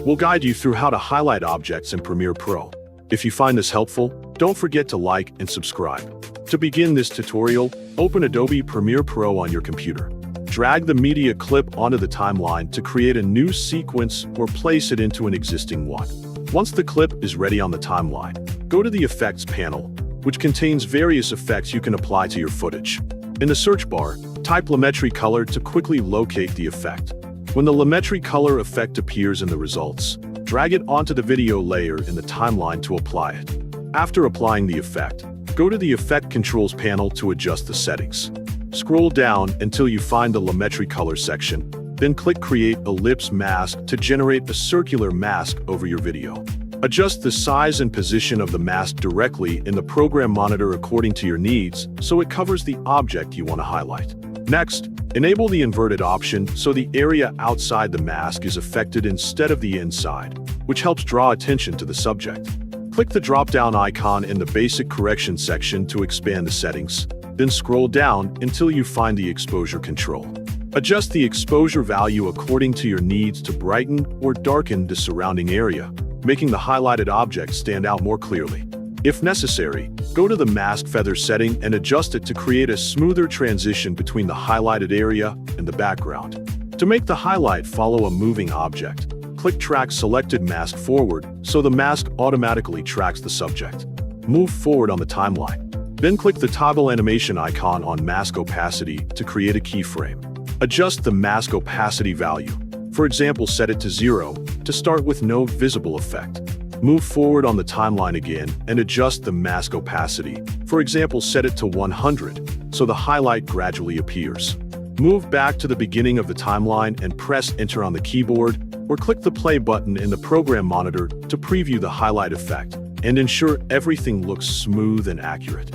We'll guide you through how to highlight objects in Premiere Pro. If you find this helpful, don't forget to like and subscribe. To begin this tutorial, open Adobe Premiere Pro on your computer. Drag the media clip onto the timeline to create a new sequence or place it into an existing one. Once the clip is ready on the timeline, go to the Effects panel, which contains various effects you can apply to your footage. In the search bar, type Lumetri Color to quickly locate the effect. When the Lumetri Color effect appears in the results, drag it onto the video layer in the timeline to apply it. After applying the effect, go to the Effect Controls panel to adjust the settings. Scroll down until you find the Lumetri Color section, then click Create Ellipse Mask to generate a circular mask over your video. Adjust the size and position of the mask directly in the program monitor according to your needs so it covers the object you want to highlight. Next, enable the inverted option so the area outside the mask is affected instead of the inside, which helps draw attention to the subject. Click the drop-down icon in the Basic Correction section to expand the settings, then scroll down until you find the exposure control. Adjust the exposure value according to your needs to brighten or darken the surrounding area, making the highlighted object stand out more clearly. If necessary, go to the mask feather setting and adjust it to create a smoother transition between the highlighted area and the background. To make the highlight follow a moving object, click Track Selected Mask Forward so the mask automatically tracks the subject. Move forward on the timeline. Then click the toggle animation icon on Mask Opacity to create a keyframe. Adjust the Mask Opacity value. For example, set it to 0 to start with no visible effect. Move forward on the timeline again and adjust the Mask Opacity. For example, set it to 100 so the highlight gradually appears. Move back to the beginning of the timeline and press Enter on the keyboard, or click the play button in the program monitor to preview the highlight effect and ensure everything looks smooth and accurate.